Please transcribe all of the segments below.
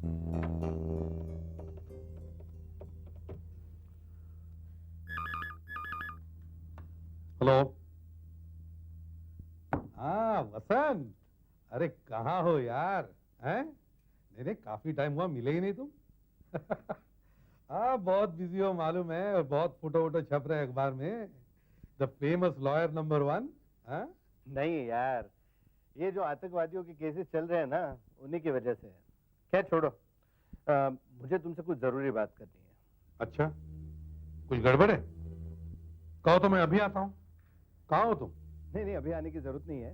Hello. हाँ वसंत, अरे कहाँ हो यार? हैं? नहीं नहीं, काफी टाइम हुआ, मिले ही नहीं तुम। हाँ बहुत बिजी हो मालूम है, और बहुत फोटो वोटो छप रहे हैं अखबार में। The famous lawyer number 1। हाँ नहीं यार, ये जो आतंकवादियों के केसेस चल रहे हैं ना, उन्हीं की वजह से है। खैर छोड़ो, मुझे तुमसे कुछ जरूरी बात करनी है। अच्छा, कुछ गड़बड़ है? कहो तो मैं अभी आता हूँ। कहाँ हो तुम? नहीं नहीं, अभी आने की जरूरत नहीं है,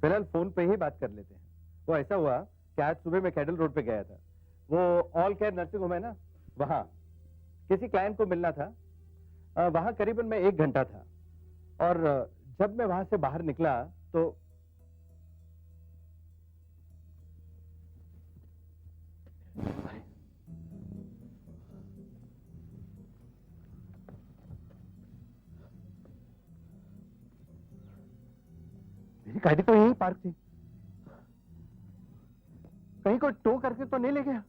फिलहाल फोन पे ही बात कर लेते हैं। वो ऐसा हुआ कि आज सुबह मैं कैडल रोड पे गया था। वो ऑल केयर नर्सिंग होम है ना, वहाँ किसी क्लाइंट को मिलना था। वहाँ करीबन मैं 1 घंटा था, और जब मैं वहां से बाहर निकला तो मेरी गाड़ी तो यही पार्क थी। कहीं कोई टो करके तो नहीं ले गया?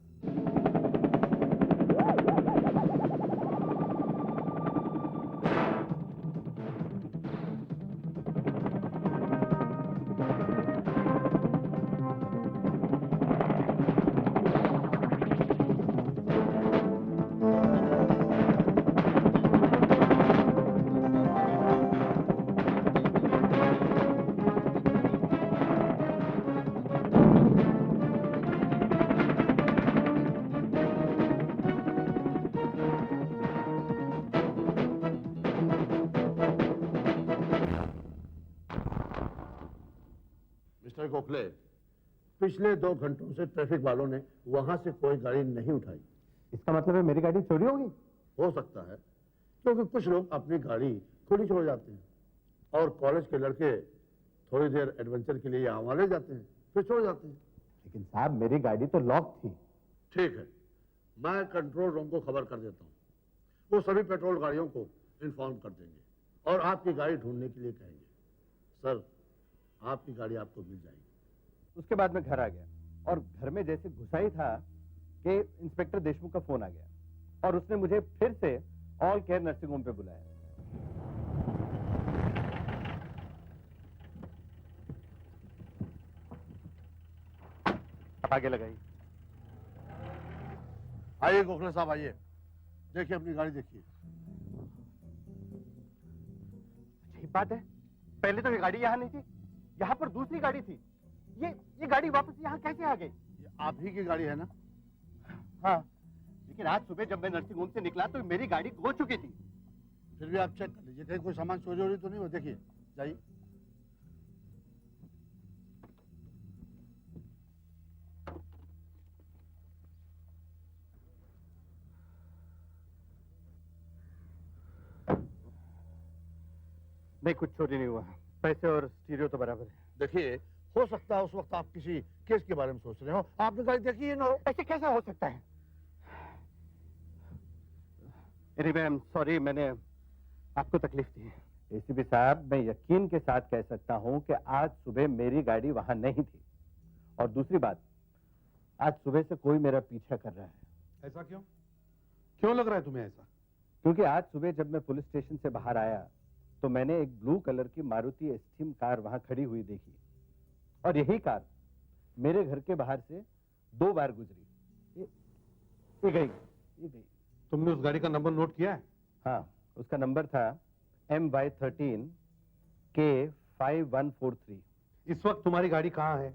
मिस्टर गोखले, पिछले 2 घंटों से ट्रैफिक वालों ने वहां से कोई गाड़ी नहीं उठाई। इसका मतलब है मेरी गाड़ी चोरी होगी? हो सकता है, क्योंकि कुछ लोग अपनी गाड़ी खुली छोड़ जाते हैं, और कॉलेज के लड़के थोड़ी देर एडवेंचर के लिए यहाँ वहां ले जाते हैं, फिर छोड़ जाते हैं। लेकिन साहब, मेरी गाड़ी तो लॉक थी। ठीक है, मैं कंट्रोल रूम को खबर कर देता हूँ। वो सभी पेट्रोल गाड़ियों को इन्फॉर्म कर देंगे और आपकी गाड़ी ढूंढने के लिए कहेंगे। सर, आपकी गाड़ी आपको मिल जाएगी। उसके बाद मैं घर आ गया, और घर में जैसे घुसा ही था कि इंस्पेक्टर देशमुख का फोन आ गया, और उसने मुझे फिर से ऑल केयर नर्सिंग होम पे बुलाया। आगे लगाई। आइए गोखले साहब, आइए, देखिए अपनी गाड़ी देखिए। अजीब बात है, पहले तो ये गाड़ी यहाँ नहीं थी, यहाँ पर दूसरी गाड़ी थी। ये गाड़ी वापस यहाँ कैसे आ गई? ये आप ही की गाड़ी है ना? हाँ, लेकिन आज सुबह जब मैं नर्सिंग होम से निकला तो मेरी गाड़ी खो चुकी थी। फिर भी आप चेक कर लीजिए, कहीं कोई सामान चोरी हो तो नहीं हो। देखिए, जाइए। नहीं, कुछ चोरी नहीं हुआ, पैसे और स्टीरियो तो बराबर है। देखिए, हो सकता है उस वक्त आप किसी केस के बारे में सोच रहे हो, आपने गाड़ी देखी ही ना हो। ऐसे कैसे हो सकता है? एनीवे, आई एम सॉरी, मैंने आपको तकलीफ दी। एसीपी साहब, मैं यकीन के साथ कह सकता हूं कि आज सुबह मेरी गाड़ी वहां नहीं थी। और दूसरी बात, आज सुबह से कोई मेरा पीछा कर रहा है। ऐसा क्यों? क्यों लग रहा है तुम्हें ऐसा? क्योंकि आज सुबह जब मैं पुलिस स्टेशन से बाहर आया तो मैंने एक ब्लू कलर की मारुति एस्टीम कार वहां खड़ी हुई देखी, और यही कार मेरे घर के बाहर से 2 बार गुजरी। ये गई। तुमने उस गाड़ी का नंबर नोट किया है? हाँ, उसका नंबर था MY13 K5143। इस वक्त तुम्हारी गाड़ी कहाँ है?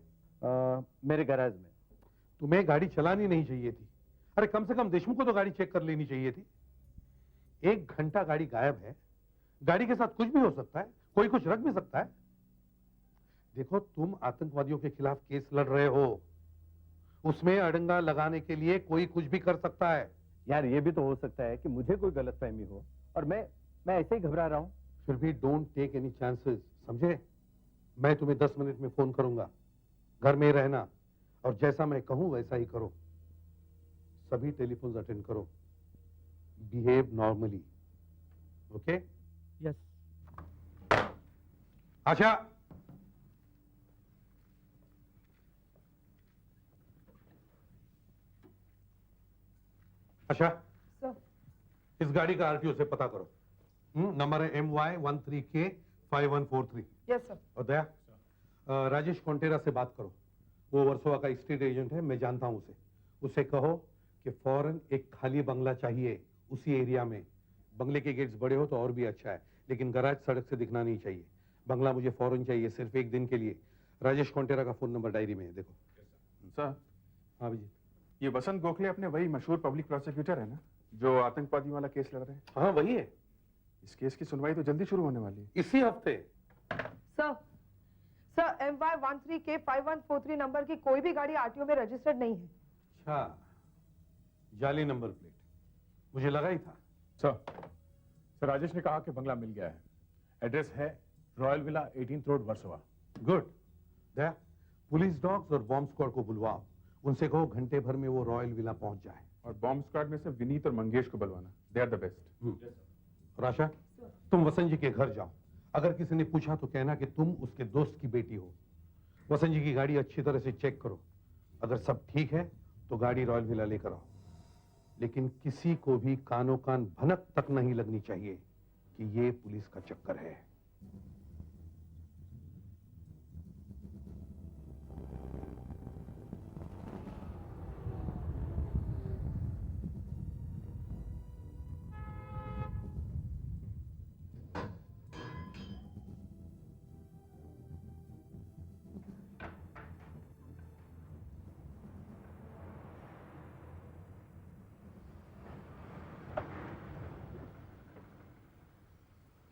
मेरे गैराज में। तुम्हें गाड़ी चलानी नहीं चाहिए थी। अरे कम से कम देशमुख को तो गाड़ी चेक कर लेनी चाहिए थी। 1 घंटा गाड़ी गायब है, गाड़ी के साथ कुछ भी हो सकता है, कोई कुछ रख भी सकता है। देखो, तुम आतंकवादियों के खिलाफ केस लड़ रहे हो, उसमें अड़ंगा लगाने के लिए कोई कुछ भी कर सकता है। यार, ये भी तो हो सकता है कि मुझे कोई गलतफहमी हो और मैं ऐसे ही घबरा रहा हूं। फिर भी डोंट टेक एनी चांसेस, समझे? मैं तुम्हें 10 मिनट में फोन करूंगा, घर में रहना, और जैसा मैं कहूं वैसा ही करो। सभी टेलीफोन अटेंड करो, बिहेव नॉर्मली, ओके? यस। आशा, आशा, सर। इस गाड़ी का आरटीओ से पता करो। नंबर है MY13K5143। Yes sir. और दया, राजेश कोंटेरा से बात करो। वो वर्सोवा का स्टेट एजेंट है, मैं जानता हूं उसे। उसे कहो कि फौरन एक खाली बंगला चाहिए उसी एरिया में। बंगले के गेट्स बड़े हो तो और भी अच्छा है, लेकिन गैराज सड़क से दिखना नहीं चाहिए। बंगला मुझे फौरन चाहिए, सिर्फ एक दिन के लिए। राजेश कोंटेरा का फोन नंबर डायरी में है, देखो। सर, हाँ जी। ये वसंत गोखले अपने वही मशहूर पब्लिक प्रोसिक्यूटर है ना, जो आतंकवादियों वाला केस लड़ रहे हैं? हाँ वही है। इस केस की सुनवाई तो जल्दी शुरू होने वाली है। इसी हफ्ते। सर, MY13K5143 नंबर की कोई भी गाड़ी आरटीओ में रजिस्टर्ड नहीं है। अच्छा, जाली नंबर प्लेट, मुझे लगा ही था। सर राजेश ने कहा कि बंगला मिल गया है। एड्रेस है royal villa 18th road Versova. Good. Daya, police dogs और बॉम्ब स्क्वाड को बुलवाओ। उनसे कहो घंटे भर में वो रॉयल विला पहुंच जाए। और बॉम्ब स्क्वाड में से विनीत और मंगेश को बुलवाना। They are the best. और आशा, तुम वसंत जी के घर जाओ। अगर किसी ने पूछा तो कहना कि तुम उसके दोस्त की बेटी हो। वसंत जी की गाड़ी अच्छी तरह से चेक करो। अगर सब ठीक है तो गाड़ी रॉयल विला लेकर आओ, लेकिन किसी को भी कानो कान भनक तक नहीं लगनी चाहिए कि ये पुलिस का चक्कर है।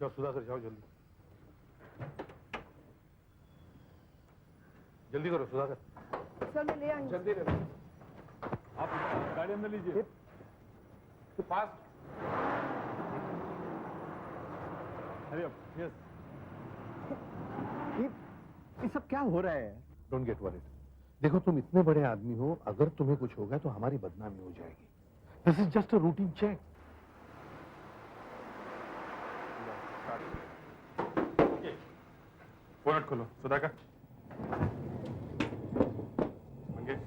जाओ सुधाकर, जाओ जल्दी। जल्दी करो सुधाकर। सर मैं ले आई हूँ। जल्दी ले। आप गाड़ी अंदर लीजिए। फास्ट। अरे यस। ये सब क्या हो रहा है? Don't get worried. देखो तुम इतने बड़े आदमी हो, अगर तुम्हें कुछ हो गया तो हमारी बदनामी हो जाएगी। This is just a routine check. Bonnet खोलो। सुधाकर, मंगेश,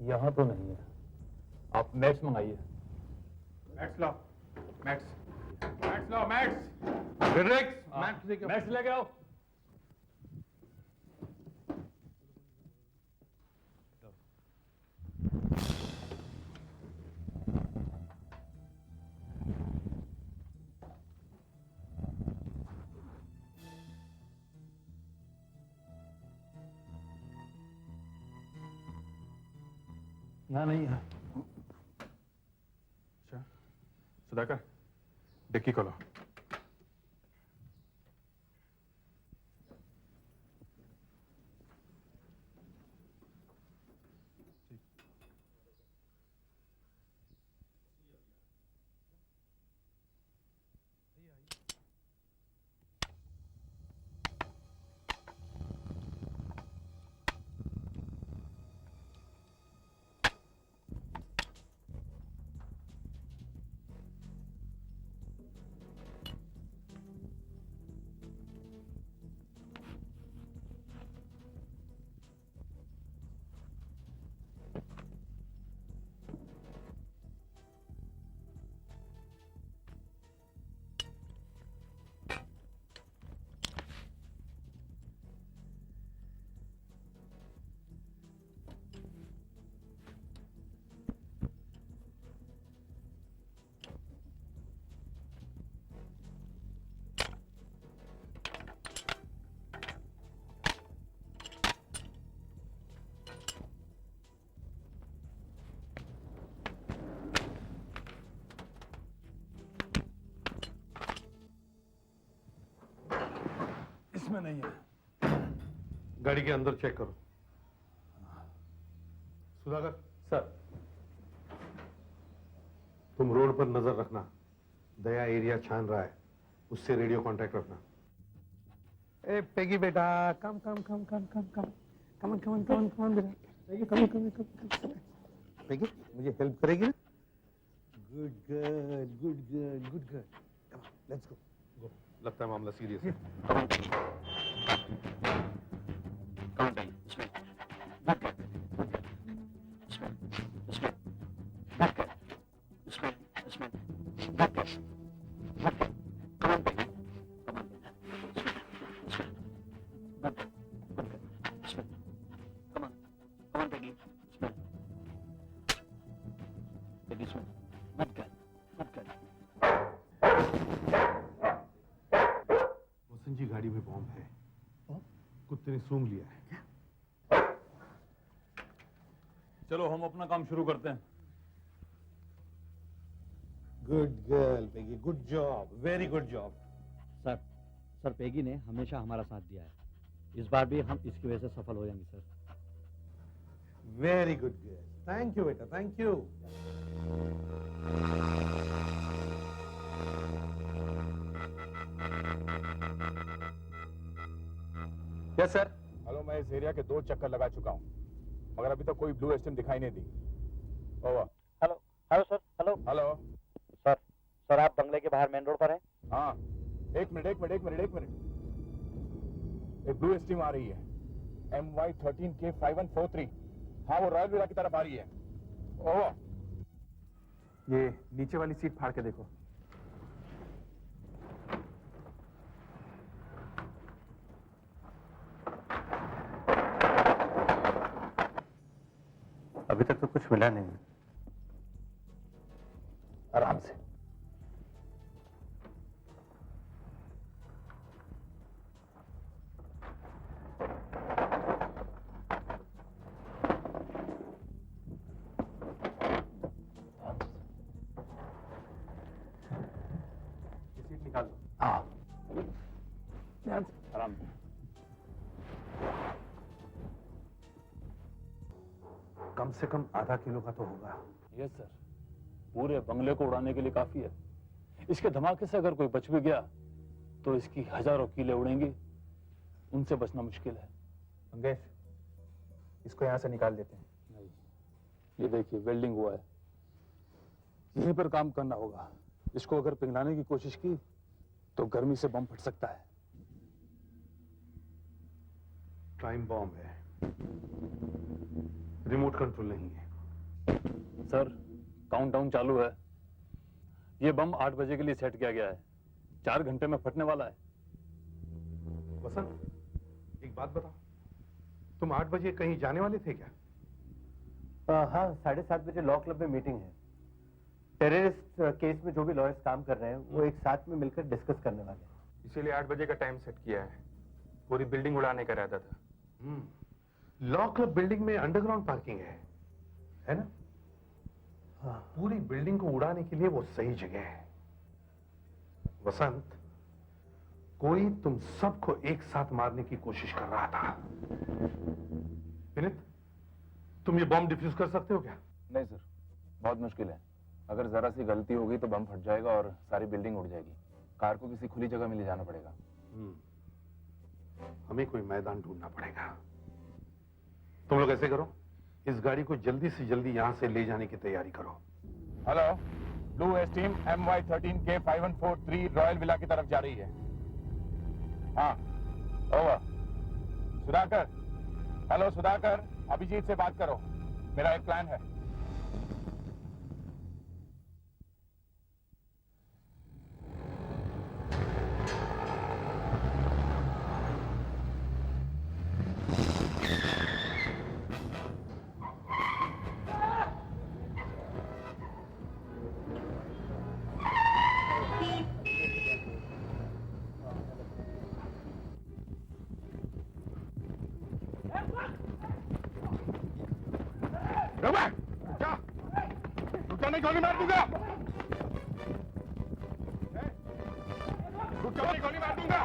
यहाँ तो नहीं है। आप मैक्स मंगाइए। मैक्स लाओ। मैक्स लाओ। मैक्स। मैक्स लेके आओ। ना नहीं है। अच्छा, सुधाकर, डिक्की खोलो। में नहीं है। गाड़ी के अंदर चेक करो। सुधाकर, सर। तुम रोड पर नजर रखना। दया एरिया छान रहा है, उससे रेडियो कांटेक्ट रखना। ए पेगी बेटा, कम कम कम कम कम कम कम कम कम कम बेटा, कम कम कम। पेगी, मुझे हेल्प करेगी ना? Good girl, good girl, good girl. Come on, let's go. Go. लगता है मामला सीरियस है। वसंत जी, गाड़ी में बॉम्ब है। कुत्ते ने सूंघ लिया है। चलो हम अपना काम शुरू करते हैं। Good girl Peggy, good job, very good job. Sir Peggy ने हमेशा हमारा साथ दिया है। इस बार भी हम इसकी वजह से सफल हो जाएंगे sir. Very good girl, thank you बेटा, thank you. Yes sir. Hello, मैं इस एरिया के 2 चक्कर लगा चुका हूँ, मगर अभी तक कोई ब्लू एस्टीम दिखाई नहीं दी। Over. Hello hello sir, hello hello. Sir आप बंगले के बाहर मेन रोड पर हैं? हाँ, एक मिनट। एक ब्लू एस्टीम आ रही है, MY13K5143। हाँ, वो रॉयल विला की तरफ आ रही है। ओवर। ये नीचे वाली सीट फाड़ के देखो। अभी तक तो कुछ मिला नहीं। आराम से। सीट निकाल लो। हाँ, आराम से। कम से कम आधा किलो का तो होगा। यस सर, पूरे बंगले को उड़ाने के लिए काफी है। इसके धमाके से अगर कोई बच भी गया तो इसकी हजारों कीलें उड़ेंगी, उनसे बचना मुश्किल है। मंगेश, इसको यहां से निकाल देते हैं। नहीं, ये देखिए वेल्डिंग हुआ है, यहीं पर काम करना होगा। इसको अगर पिघलाने की कोशिश की तो गर्मी से बम फट सकता है। टाइम बॉम्ब है, रिमोट कंट्रोल नहीं है। सर काउंटडाउन चालू है। ये बम 8 बजे के लिए सेट किया गया है, 4 घंटे में फटने वाला है। वसंत, एक बात बताओ, तुम 8 बजे कहीं जाने वाले थे क्या? हाँ, 7:30 बजे लॉ क्लब में मीटिंग है। टेररिस्ट केस में जो भी लॉयर्स काम कर रहे हैं वो एक साथ में मिलकर डिस्कस करने वाले हैं। इसीलिए 8 बजे का टाइम सेट किया है। पूरी बिल्डिंग उड़ाने का इरादा था। लॉ क्लब बिल्डिंग में अंडरग्राउंड पार्किंग है ना? हाँ, पूरी बिल्डिंग को उड़ाने के लिए वो सही जगह है। वसंत, कोई तुम सबको एक साथ मारने की कोशिश कर रहा था। विनीत, तुम ये बॉम्ब डिफ्यूज कर सकते हो क्या? नहीं सर, बहुत मुश्किल है। अगर जरा सी गलती हो गई तो बम फट जाएगा और सारी बिल्डिंग उड़ जाएगी। कार को किसी खुली जगह में ले जाना पड़ेगा। हमें कोई मैदान ढूंढना पड़ेगा। तुम लोग ऐसे करो, इस गाड़ी को जल्दी से जल्दी यहां से ले जाने की तैयारी करो। Hello, blue esteem MY13K5143 royal villa की तरफ जा रही है। हाँ, ओवर। सुधाकर, हेलो सुधाकर, अभिजीत से बात करो, मेरा एक प्लान है। नहीं गोली मार दूंगा। रुक जाओ, गोली मार दूंगा।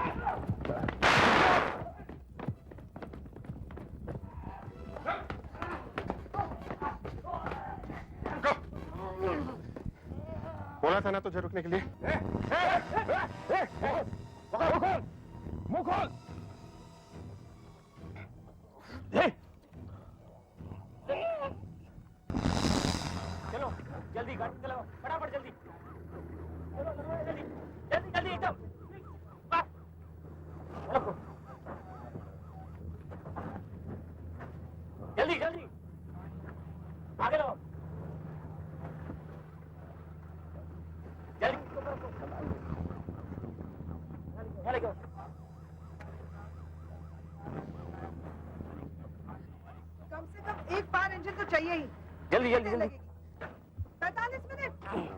बोला था ना तुझे रुकने के लिए। मुंह खोल। चलो जल्दी गाड़ी चलाओ फटाफट जल्दी चलो जल्दी जल्दी जल्दी एकदम जल्दी जल्दी आगे लो जल्दी चलो कम से कम एक फायर इंजन तो चाहिए ही। जल्दी जल्दी जल्दी 45 मिनट।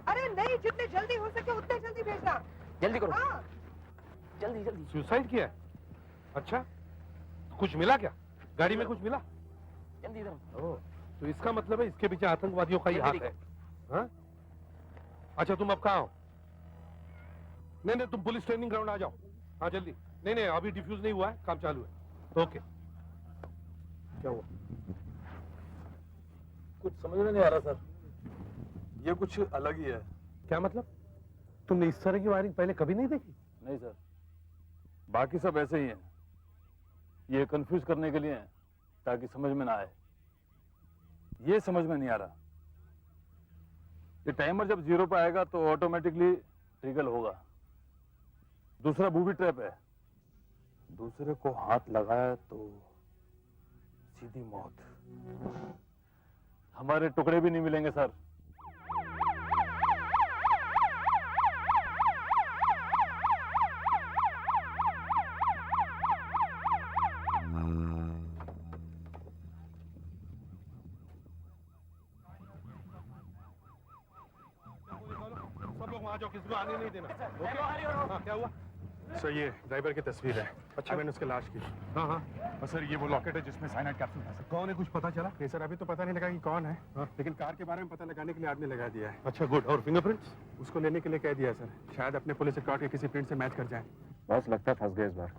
अरे नहीं, जितने जल्दी हो सके उतने जल्दी भेजना। जल्दी करो हाँ। जल्दी जल्दी सुसाइड किया है? अच्छा, कुछ मिला क्या? गाड़ी में कुछ मिला? जल्दी इधर ओह, तो इसका मतलब है इसके पीछे आतंकवादियों का ही हाथ है। हाँ? अच्छा, तुम अब कहाँ हो? नहीं नहीं, तुम पुलिस ट्रेनिंग ग्राउंड आ जाओ। हाँ जल्दी। नहीं नहीं, अभी डिफ्यूज नहीं हुआ है, काम चालू है। ओके। क्या हुआ? कुछ समझ में नहीं आ रहा सर, ये कुछ अलग ही है। क्या मतलब? तुमने इस तरह की वायरिंग पहले कभी नहीं देखी? नहीं सर, बाकी सब ऐसे ही हैं। ये कंफ्यूज करने के लिए हैं ताकि समझ में ना आए। ये समझ में नहीं आ रहा। ये टाइमर जब 0 पे आएगा तो ऑटोमेटिकली ट्रिगर होगा। दूसरा बूबी ट्रैप है, दूसरे को हाथ लगाया तो सीधी मौत। हमारे टुकड़े भी नहीं मिलेंगे सर। सब लोग वहाँ जाओ, किसी को आने नहीं देना। ओके? हाँ, क्या हुआ? सर ये ड्राइवर की तस्वीर है। अच्छा, मैंने उसके लाश की। हाँ हाँ। और सर ये वो लॉकेट है जिसमें साइनाइड कैप्सूल था। कौन है, कुछ पता चला? नहीं सर, अभी तो पता नहीं लगा कि कौन है। हाँ। लेकिन कार के बारे में पता लगाने के लिए आदमी लगा दिया है। अच्छा गुड। और फिंगरप्रिंट्स? उसको लेने के लिए कह दिया सर, शायद अपने पुलिस रिकॉर्ड के किसी प्रिंट से मैच कर जाए। बस लगता है फंस गए इस बार।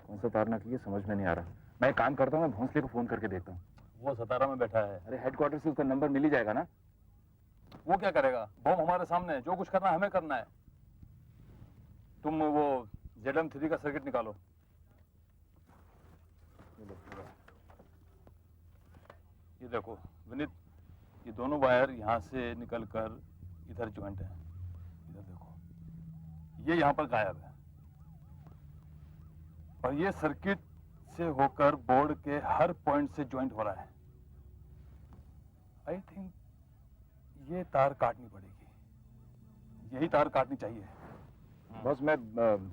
कौन सा तार नकली है समझ में नहीं आ रहा। मैं एक काम करता हूँ, मैं भोंसले को फोन करके देखता हूँ। वो सतारा में बैठा है। अरे हेडक्वार्टर से उसका नंबर मिल ही जाएगा ना। वो क्या करेगा? बम हमारे सामने है, जो कुछ करना है हमें करना है। तुम वो ZM3 का सर्किट निकालो। ये देखो विनीत, ये दोनों वायर यहाँ से निकलकर इधर ज्वाइंट है। इधर देखो, ये यहाँ पर गायब है और ये सर्किट से होकर बोर्ड के हर पॉइंट से ज्वाइंट हो रहा है। आई थिंक ये तार काटनी पड़ेगी। यही तार काटनी चाहिए। बस मैं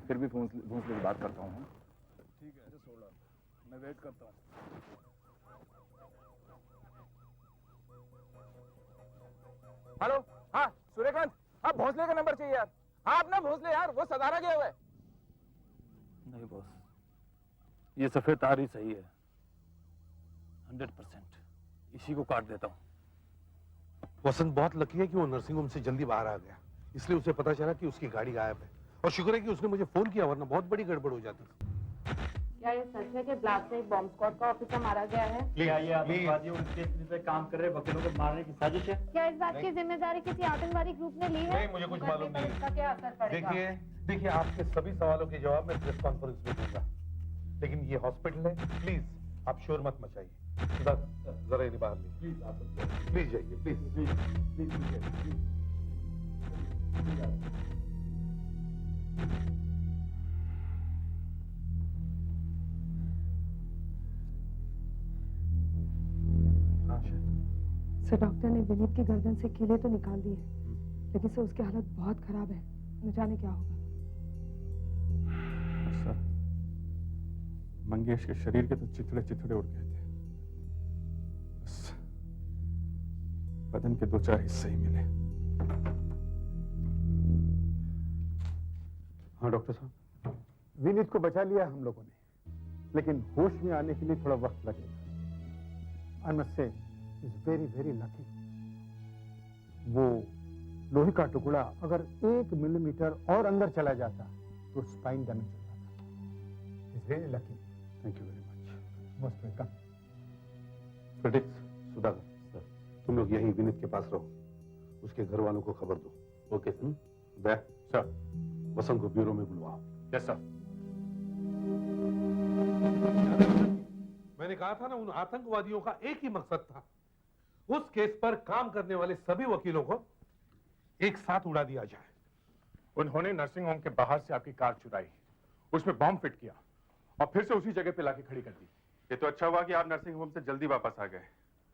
फिर भी भोंसले की बात करता हूँ। ठीक है, मैं वेट करता हूँ। हेलो, हाँ सूर्यकांत, हाँ भोंसले का नंबर चाहिए यार। हाँ अपना भोंसले यार, वो सदारा गया हुआ है। नहीं बॉस, ये सफेद तार ही सही है। 100% इसी को काट देता हूँ। वसंत बहुत लकी है कि वो नर्सिंग होम से जल्दी बाहर आ गया, इसलिए उसे पता चला कि उसकी गाड़ी गायब है। और शुक्र है कि उसने मुझे फोन किया, वरना बहुत बड़ी गड़बड़ हो जाती। क्या ये सच है कि ब्लास्ट से एक बॉम्ब स्क्वाड का ऑफिसर मारा गया है? क्या ये आतंकवादियों के केस पे काम कर रहे वकीलों को मारने की साजिश है? क्या इस बात की जिम्मेदारी किसी आतंकवादी ग्रुप ने ली है? नहीं, मुझे कुछ मालूम नहीं। इसका क्या असर पड़ेगा? देखिए आपके सभी सवालों के जवाब मैं प्रेस कॉन्फ्रेंस में दूंगा, लेकिन ये हॉस्पिटल है, प्लीज आप शोर मत मचाइए। जरा इन्हें बाहर लीजिए। प्लीज जाइए, प्लीज। सर, डॉक्टर ने विनीत की गर्दन से कीले तो निकाल दिए, लेकिन सर उसकी हालत बहुत खराब है। न जाने क्या होगा। सर, मंगेश के शरीर के तो चिथड़े चिथड़े उड़ गए थे, बस बदन के 2-4 हिस्से ही मिले। हाँ डॉक्टर साहब, विनीत को बचा लिया हम लोगों ने, लेकिन होश में आने के लिए थोड़ा वक्त लगेगा। I must say is very very lucky. वो लोहे का टुकड़ा अगर 1 मिलीमीटर और अंदर चला जाता तो स्पाइन डैमेज हो जाता। Is really lucky. Thank you very much. Most welcome. Fredericks, Sudhakar sir, तुम लोग यहीं विनीत के पास रहो, उसके घर वालों को खबर दो। Okay sir. Daya sir. Vasant को ब्यूरो में बुलवाओ। Yes sir. मैंने कहा था ना, उन आतंकवादियों का एक ही मकसद था, उस केस पर काम करने वाले सभी वकीलों को एक साथ उड़ा दिया जाए। उन्होंने नर्सिंग होम के बाहर से आपकी कार चुराई, उसमें बॉम्ब फिट किया और फिर से उसी जगह पे लाके खड़ी कर दी। ये तो अच्छा हुआ कि आप नर्सिंग होम से जल्दी वापस आ गए।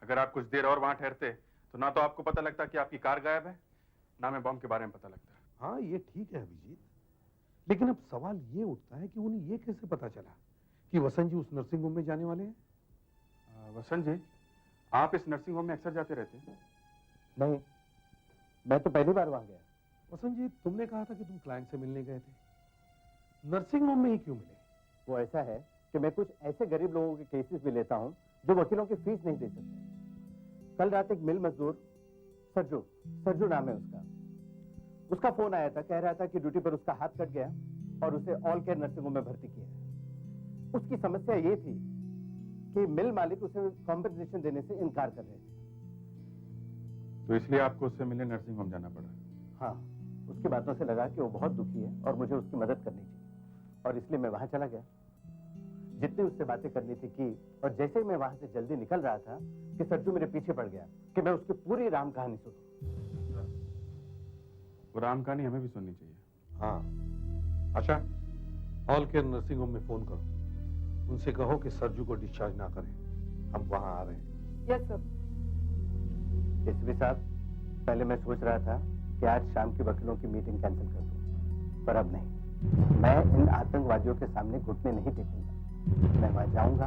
अगर आप कुछ देर और वहां ठहरते तो ना तो आपको पता लगता कि आपकी कार गायब है, ना मैं बॉम्ब के बारे में पता लगता। हाँ, ये ठीक है अभिजीत, लेकिन अब सवाल ये उठता है कि उन्हें ये कैसे पता चला कि वसंत जी उस नर्सिंग होम में जाने वाले हैं? वसंत जी, आप इस नर्सिंग होम में अक्सर जाते रहते हैं? नहीं, मैं तो पहली बार वहां गया। वसंत जी, तुमने कहा था कि तुम क्लाइंट से मिलने गए थे, नर्सिंग होम में ही क्यों मिले? वो ऐसा है कि मैं कुछ ऐसे गरीब लोगों के केसेस भी लेता हूँ जो वकीलों की फीस नहीं दे सकते। कल रात एक मिल मजदूर सरजू नाम है उसका फोन आया था, कह रहा था कि ड्यूटी पर उसका हाथ कट गया और उसे ऑल केयर नर्सिंग होम में भर्ती किया है। उसकी समस्या ये थी कि मिल मालिक उसे कॉम्पेंसेशन देने से इनकार कर रहे थे। तो इसलिए आपको उससे मिलने नर्सिंग होम जाना पड़ा? हाँ, उसकी बातों से लगा कि वो बहुत दुखी है और मुझे उसकी मदद करनी चाहिए, और इसलिए मैं वहां चला गया। जितनी उससे बातें करनी थी की, और जैसे ही मैं वहां से जल्दी निकल रहा था कि सरजू मेरे पीछे पड़ गया कि मैं उसकी पूरी राम कहानी सुनूं। वो राम कहानी हमें भी सुननी चाहिए। हाँ आशा, ऑल केयर नर्सिंग होम में फोन करो, उनसे कहो कि सरजू को डिस्चार्ज ना करें, हम वहां आ रहे हैं। Yes sir. एसपी साहब, पहले मैं सोच रहा था कि आज शाम की वकीलों की मीटिंग कैंसिल कर दूं, पर अब नहीं। मैं इन आतंकवादियों के सामने घुटने नहीं टेकूंगा। मैं वहां जाऊंगा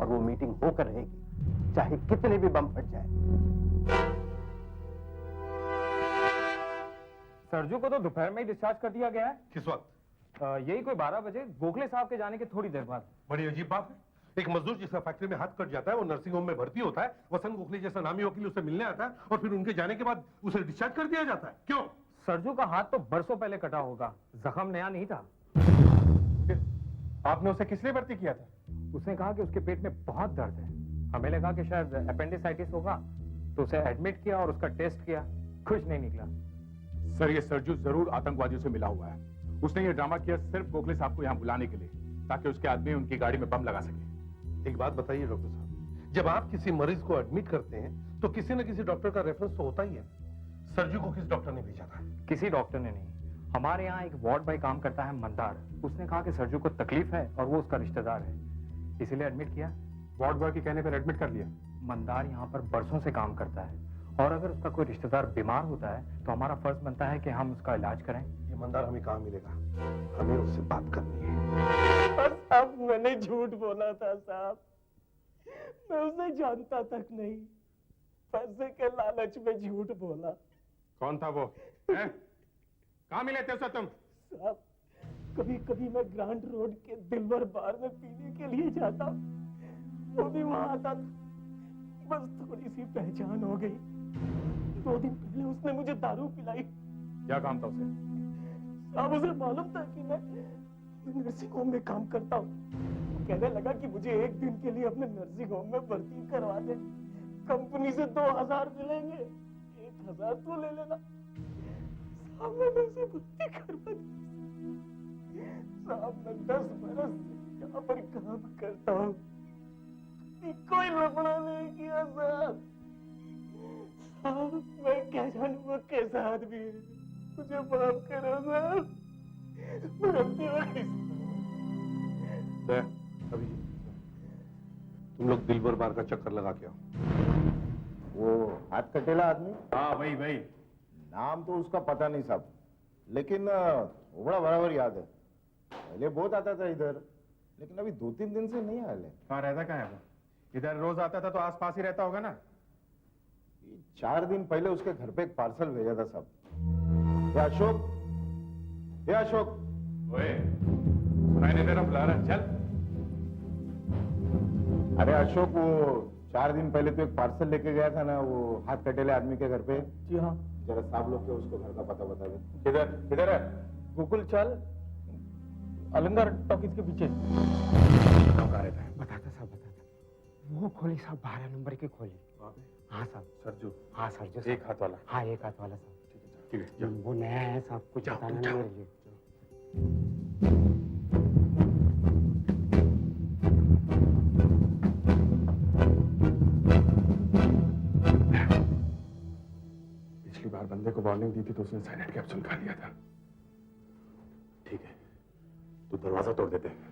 और वो मीटिंग होकर रहेगी, चाहे कितने भी बम फट जाए। सरजू को तो दोपहर में ही डिस्चार्ज कर दिया गया है। किस वक्त? यही कोई 12 बजे, गोखले साहब के जाने के थोड़ी देर बाद। बड़ी अजीब बात है, एक मजदूर जिसका फैक्ट्री में हाथ कट जाता है वो नर्सिंग होम में भर्ती होता है, वसंत गोखले जैसा नामी वकील उससे मिलने आता है और फिर उनके जाने के बाद उसे डिस्चार्ज कर दिया जाता है। क्यों? सरजू का हाथ तो बरसों पहले कटा होगा, जख्म नया नहीं था। आपने उसे किस लिए भर्ती किया था? उसने कहा कि उसके पेट में बहुत दर्द है। हमें लगा कि शायद अपेंडिसाइटिस होगा, तो उसे एडमिट किया और उसका टेस्ट किया, कुछ नहीं निकला। सर, ये सरजू जरूर आतंकवादियों से मिला हुआ है। उसने ये ड्रामा किया सिर्फ गोखले साहब को यहाँ बुलाने के लिए, ताकि उसके आदमी उनकी गाड़ी में बम लगा सके। एक बात बताइए डॉक्टर साहब, जब आप किसी मरीज को एडमिट करते हैं तो किसी न किसी डॉक्टर का रेफरेंस तो होता ही है। सरजू को किस डॉक्टर ने भेजा था? किसी डॉक्टर ने नहीं, हमारे यहाँ एक वार्ड बॉय काम करता है मंदार, उसने कहा कि सरजू को तकलीफ है और वो उसका रिश्तेदार है, इसीलिए एडमिट किया। वार्ड बॉय के कहने पर एडमिट कर लिया? मंदार यहाँ पर बरसों से काम करता है, और अगर उसका कोई रिश्तेदार बीमार होता है तो हमारा फर्ज बनता है कि हम उसका इलाज करें। ये मंदार हमें कहाँ मिलेगा? हमें उससे बात करनी है। साहब, मैंने झूठ बोला था साहब, मैं उसे जानता तक नहीं, पैसे के लालच में झूठ बोला। कौन था वो? कहाँ मिले थे उसे तुम? साहब, कभी कभी मैं ग्रांड रोड के दिलवर बार में पीने के लिए जाता, वो भी वहां आता था, बस थोड़ी सी पहचान हो गई। 2 दिन पहले उसने मुझे दारू पिलाई। क्या काम था उसे? साहब, उसे मालूम था कि मैं नर्सिंग होम में काम करता हूँ। कहने लगा कि मुझे 1 दिन के लिए अपने नर्सिंग होम में भर्ती करवा दे, कंपनी से 2000 मिलेंगे, 1000 तू ले लेना। साहब, मैंने उसे भर्ती करवा दी। साहब, मैं 10 बरस से यहाँ पर काम करता हूँ, कोई लफड़ा नहीं किया साहब। साहब, मैं क्या जानूं वो कैसा आदमी है, मुझे माफ करो साहब, मैं गलती हो गई। अभी तुम लोग दिलबर बार का चक्कर लगा के आओ। वो हाथ कटेला आदमी? हाँ, वही। नाम तो उसका पता नहीं साहब, लेकिन थोड़ा बराबर याद है। पहले बहुत आता था इधर, लेकिन अभी 2-3 दिन से नहीं आया है। कहाँ रहता कहाँ है वो? इधर रोज आता था तो आसपास ही रहता होगा ना? 4 दिन पहले उसके घर पे एक पार्सल भेजा था साहब। ये अशोक, ओए, सुनाई नहीं दे रहा, बुला रहा, चल। अरे अशोक, वो 4 दिन पहले तो एक पार्सल लेके गया था ना, वो हाथ कटेले आदमी के घर पे। जी हाँ। जरा साहब लोग के उसको घर का पता बता दे। किधर है? गूगल चल। अलंकार टॉकीज के पीछे। कहाँ आ रहे थे? बताता साहब, बताता। वो खोली साहब, 12 नंबर की खोली। हाँ साहब। सरजू? हाँ सरजू। एक हाथ वाला? हाँ एक हाथ वाला साहब। ठीक है, जाओ। वो नया है साहब, कुछ बताना नहीं मेरे लिए। पिछली बार बंदे को वार्निंग दी थी तो उसने साइलेंट कैप्सूल खा लिया था। ठीक है, तू दरवाजा तोड़ देते हैं।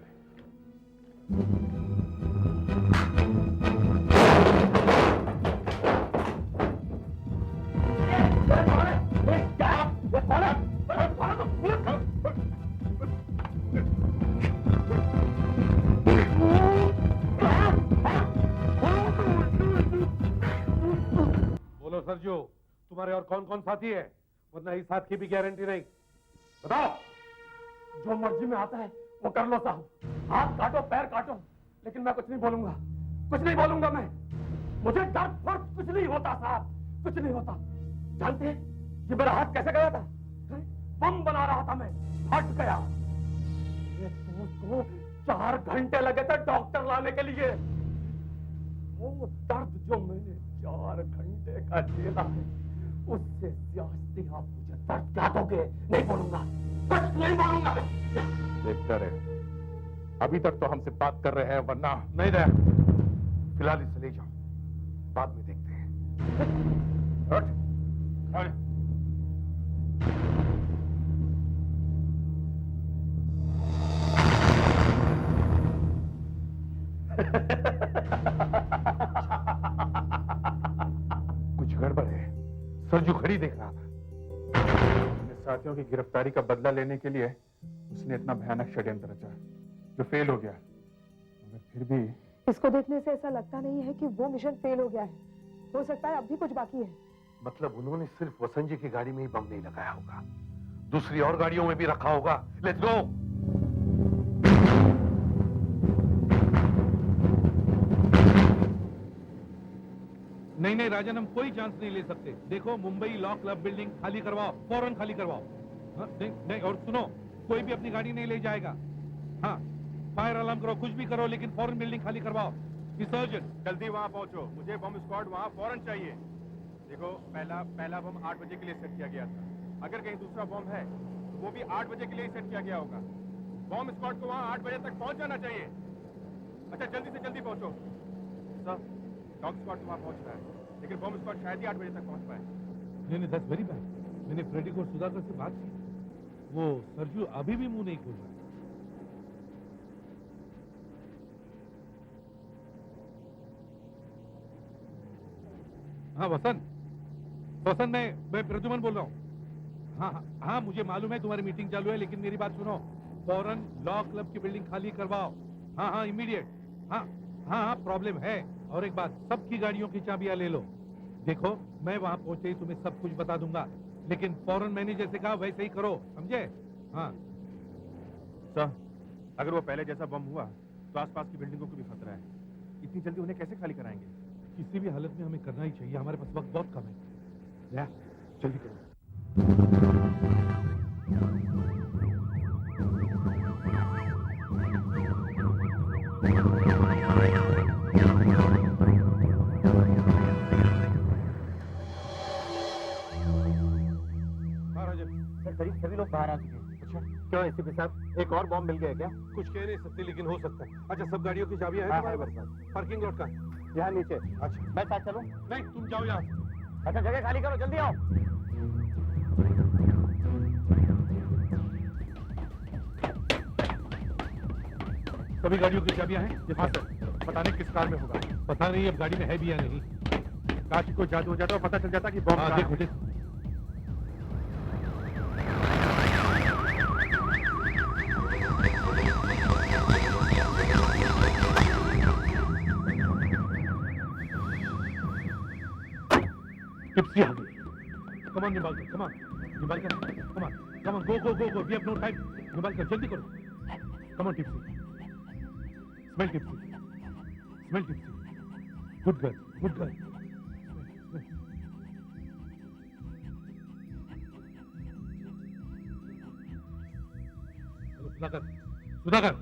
बोलो सरजू, तुम्हारे और कौन कौन साथी है? वरना इस हाथ की भी गारंटी नहीं। बताओ। जो मर्जी में आता है वो कर लो साहब, हाथ काटो पैर काटो, लेकिन मैं कुछ नहीं बोलूंगा, कुछ नहीं बोलूंगा मैं। मुझे दर्द फर्क कुछ नहीं होता साहब, कुछ नहीं होता। जानते हैं ये मेरा हाथ कैसे गया था? बम बना रहा था मैं, फट गया। मेरे दोस्त को 4 घंटे लगे थे डॉक्टर लाने के लिए। वो दर्द जो मैंने 4 घंटे का झेला है, उससे ज्यादा आप मुझे दर्द क्या दोगे? नहीं बोलूंगा, कुछ नहीं बोलूंगा। देखता रहे, अभी तक तो हमसे बात कर रहे हैं, वरना नहीं दया, फिलहाल इसे ले जाओ, बाद में देखते हैं। हट, खड़े। कुछ गड़बड़ है। सरजू खड़ी देख रहा था। अपने साथियों की गिरफ्तारी का बदला लेने के लिए उसने इतना भयानक षड्यंत्र रचा जो फेल हो गया, मगर फिर भी इसको देखने से ऐसा लगता नहीं है कि वो मिशन फेल हो गया है। हो सकता है अब भी कुछ बाकी है। मतलब उन्होंने सिर्फ वसंत जी की गाड़ी में ही बम नहीं लगाया होगा, दूसरी और गाड़ियों में भी रखा होगा। Let's go. नहीं नहीं राजन, हम कोई चांस नहीं ले सकते। देखो, मुंबई लॉ क्लब बिल्डिंग खाली करवाओ, फौरन खाली करवाओ। हाँ, नहीं, नहीं, और सुनो, कोई भी अपनी गाड़ी नहीं ले जाएगा। हाँ, फायर अलार्म करो, कुछ भी करो, लेकिन फौरन बिल्डिंग खाली करवाओ। इंसर्जेंट, जल्दी वहां पहुंचो, मुझे बम स्क्वाड वहां फौरन चाहिए। देखो, पहला बम 8 बजे के लिए सेट किया गया था। अगर कहीं दूसरा बम है तो वो भी 8 बजे के लिए सेट किया गया होगा। बम स्क्वाड को वहां 8 बजे तक पहुंच जाना चाहिए। अच्छा, जल्दी से जल्दी पहुंचो। सर, डॉग स्क्वाड तो वहां पहुंच रहा है, लेकिन बम स्क्वाड शायद ही 8 बजे तक पहुंच पाए। नहीं, दैट्स वेरी बैड। मैंने फ्रेडी को सुधाकर से बात की, वो सरजू अभी भी मुंह नहीं खोल रहा है। हाँ वसंत, मैं प्रद्युमन बोल रहा हूँ। हाँ हाँ हाँ, मुझे मालूम है तुम्हारी मीटिंग चालू है, लेकिन मेरी बात सुनो। फौरन लॉ क्लब की बिल्डिंग खाली करवाओ। हाँ हाँ, इमीडिएट। हाँ हाँ हाँ, प्रॉब्लम है। और एक बात, सबकी गाड़ियों की चाबियां ले लो। देखो, मैं वहां पहुंचे ही तुम्हें सब कुछ बता दूंगा, लेकिन फौरन मैंने जैसे कहा वैसे ही करो, समझे? हाँ सर, अगर वो पहले जैसा बम हुआ तो आसपास की बिल्डिंगों को भी खतरा है। इतनी जल्दी उन्हें कैसे खाली कराएंगे? किसी भी हालत में हमें करना ही चाहिए, हमारे पास वक्त बहुत कम है। या, जल्दी करो। करीब सभी लोग बाहर आ चुके हैं। अच्छा, क्यों एसीपी साहब, एक और बॉम्ब मिल गया क्या? कुछ कह नहीं सकते, लेकिन हो सकता है। अच्छा, सब गाड़ियों की चाबियां हैं तुम्हारे पास? पार्किंग लॉट का? यहाँ नीचे। अच्छा, मैं साथ चलूं? नहीं, तुम जाओ यहाँ। अच्छा, जगह खाली करो, जल्दी आओ। सभी गाड़ियों की चाबियां हैं? हाँ सर, पता नहीं किस कार में होगा। पता नहीं अब गाड़ी में है भी या नहीं। काश को जादू हो जाता और पता चल जाता कि बम देखो देखो। टिप्सी आ गई। कम ऑन, निकाल कर, कम ऑन, निकाल कर, come on, come on, go, we have no time. निकाल कर, जल्दी करो। Come on Tipsy, smell Tipsy, smell Tipsy. Good girl, good girl. Hello Sudhakar, Sudhakar,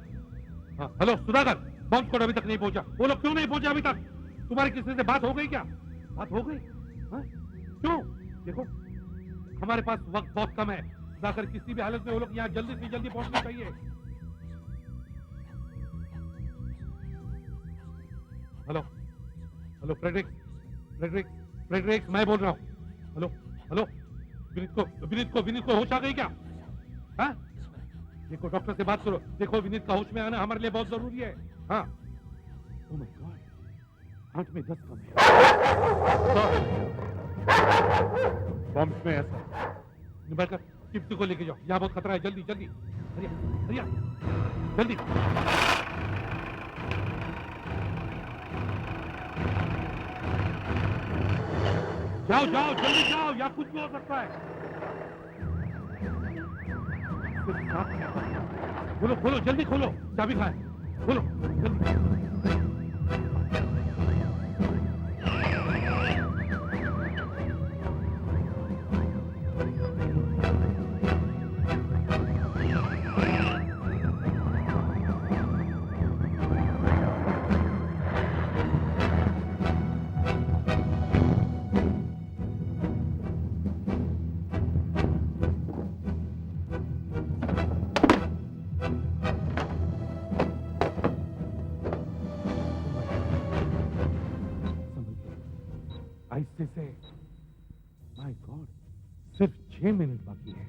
हाँ हेलो सुधाकर, बॉम्ब स्क्वाड अभी तक नहीं पहुंचा। वो लोग क्यों नहीं पहुंचे अभी तक? तुम्हारी किसी से बात हो गई क्या? बात हो गई? हाँ? क्यों? देखो हमारे पास वक्त बहुत कम है सुधाकर, किसी भी हालत में वो लोग यहाँ जल्दी से जल्दी पहुंचना चाहिए। Hello hello Fredericks, Fredericks, Fredericks मैं बोल रहा हूँ। हेलो हेलो, विनीत को होश आ गई क्या? हाँ? देखो डॉक्टर से बात करो, देखो विनीत का होश में आना हमारे लिए बहुत जरूरी है। हाँ ओह माय गॉड, 8 में 10 कम है। बॉम्ब में ऐसा निभाकर टिप्टी को लेके जाओ, यहाँ बहुत खतरा है। जल्दी जल्दी, हरिया हरिया, जल्दी। जाओ जाओ जल्दी जाओ, यहाँ कुछ भी हो सकता है। खोलो खोलो जल्दी खोलो, चाबी कहाँ है? खोलो जल्दी। ऐसे से माय गॉड, सिर्फ 6 मिनट बाकी है।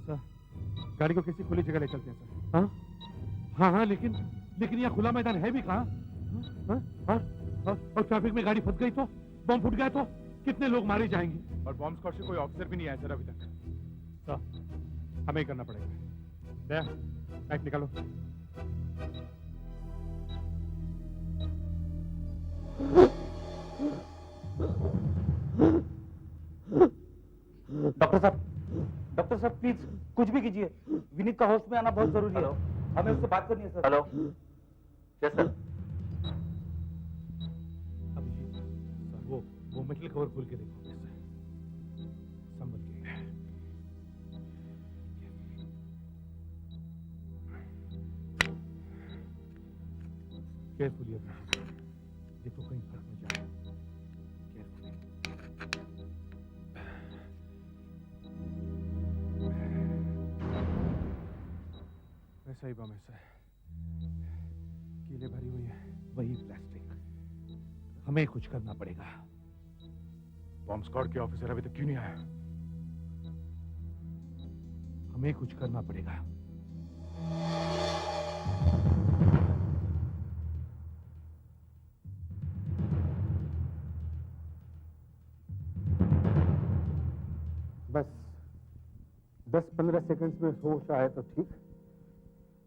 सर गाड़ी को किसी खुली जगह ले चलते हैं सर। हाँ हाँ हाँ, लेकिन यहाँ खुला मैदान है भी कहाँ? हाँ? हाँ? और ट्रैफिक में गाड़ी फंस गई तो, बम फूट गया तो कितने लोग मारे जाएंगे? और बॉम्ब स्क्वाड से कोई ऑफिसर भी नहीं आया सर अभी तक। सर हमें ही करना पड़ेगा। दया बैग निकालो। डॉक्टर साहब प्लीज कुछ भी कीजिए, विनीत का होश में आना बहुत जरूरी है। हमें उससे बात करनी है sir. Hello yes sir. Abhijeet sir, वो मेटल कवर खोल के देखो, संभल के। केयरफुली अभिजीत, देखो कहीं फट न जाए। वैसा ही बम है सर, कीलें भरी हुई है। वही प्लास्टिक, हमें कुछ करना पड़ेगा। बॉम्ब स्क्वाड के ऑफिसर अभी तक क्यों नहीं आया? हमें कुछ करना पड़ेगा। बस 10-15 सेकंड्स में होश आए तो ठीक,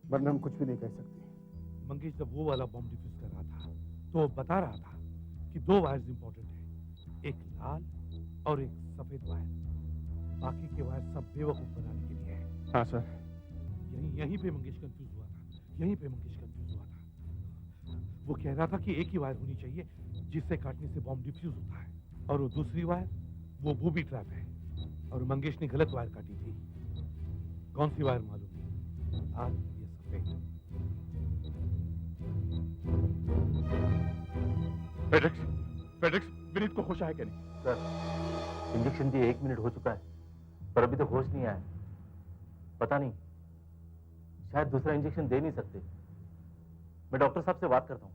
वरना हम कुछ भी नहीं कह सकते। मंगेश जब वो वाला बॉम्ब डिफ्यूज कर रहा था तो बता रहा था कि 2 वायर्स इंपॉर्टेंट है, एक लाल और एक सफेद वायर। बाकी के वायर सब बेवकूफ बनाने के लिए है। हाँ सर। यहीं पे मंगेश कंफ्यूज हुआ था, यहीं पे मंगेश कंफ्यूज हुआ था। वो कह रहा था कि एक ही वायर होनी चाहिए जिससे काटने से बॉम्ब डिफ्यूज होता है, और वो दूसरी वायर वो बूबी ट्रैप है, और मंगेश ने गलत वायर काटी थी। कौन सी वायर मालूम नहीं, लाल या सफेद। फेड्रिक्स, विनीत को होश आया क्या नहीं? सर इंजेक्शन दिए 1 मिनट हो चुका है, पर अभी तक होश नहीं आया। पता नहीं, शायद दूसरा इंजेक्शन दे नहीं सकते। मैं डॉक्टर साहब से बात करता हूँ।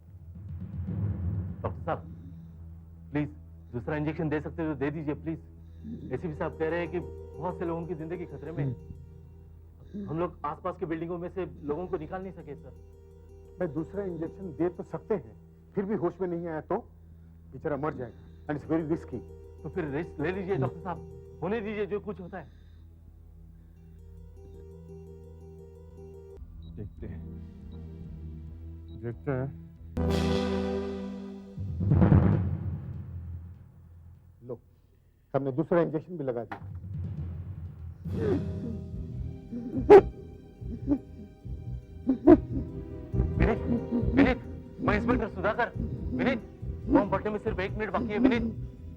डॉक्टर साहब प्लीज दूसरा इंजेक्शन दे सकते हो तो दे दीजिए प्लीज। एसीपी साहब कह रहे हैं कि बहुत से लोगों की जिंदगी खतरे में है। हम लोग आसपास के बिल्डिंगों में से लोगों को निकाल नहीं सके सर। भाई दूसरा इंजेक्शन दे तो सकते हैं, फिर भी होश में नहीं आया तो बेचारा मर जाएगा, एंड इट्स वेरी रिस्की। तो फिर रिस्क ले लीजिए डॉक्टर साहब, होने दीजिए जो कुछ होता है। देखते हैं। लो, हमने दूसरा इंजेक्शन भी लगा दिया। विनीत, मैं इंस्पेक्टर सुधाकर। विनीत, बम फटने में सिर्फ 1 मिनट बाकी है। विनीत,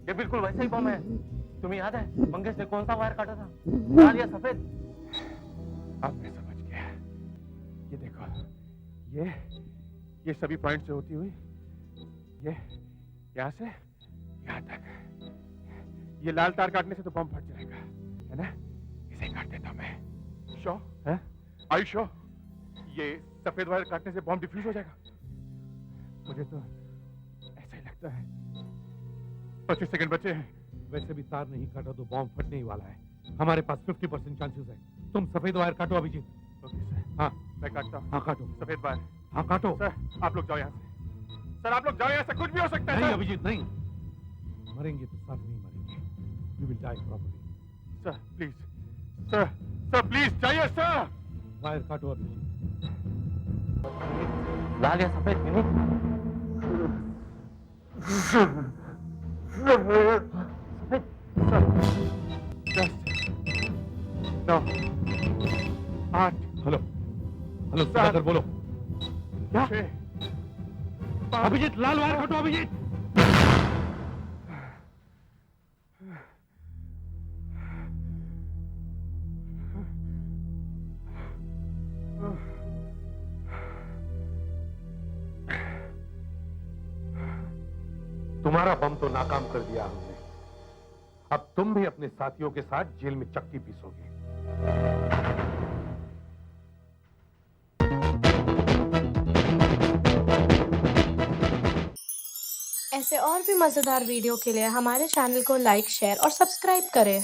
ये बिल्कुल वैसा ही बम है। तुम्हें याद है मंगेश ने कौन सा वायर काटा था? लाल या सफेद? अब मैं समझ गया। ये देखो, ये सभी पॉइंट से होती हुई ये यहाँ से यहाँ तक, ये लाल तार काटने से तो बम फट जाएगा, है ना? इसे काट देता हूं मैं। श्योर है? I sure? ये सफेद वायर काटने से बम डिफ्यूज हो जाएगा? मुझे तो ऐसा ही लगता है। 25 सेकंड बचे हैं। वैसे भी तार नहीं काटा तो बॉम्ब फटने ही वाला है। हमारे पास 50% चांसेस है। तुम सफेद वायर काटो अभिजीत। Okay sir. हाँ मैं काटता हूँ। हाँ काटो। सफेद वायर। हाँ काटो। सर आप लोग जाओ यहाँ से। सर आप लोग जाओ यहाँ से, कुछ भी हो सकता है। नहीं सर। अभिजीत नहीं, मरेंगे तो साथ नहीं मरेंगे। We will die properly. Sir please, sir please जाइए सर। वायर काटो अभिजीत। लाल या सफेद? विनीत सफेद। सर 10 9 8। हेलो हेलो सुधाकर बोलो। क्या? अभिजीत लाल वायर काटो अभिजीत। तुम्हारा बम तो नाकाम कर दिया हमने। अब तुम भी अपने साथियों के साथ जेल में चक्की पीसोगे। ऐसे और भी मजेदार वीडियो के लिए हमारे चैनल को लाइक, शेयर और सब्सक्राइब करें।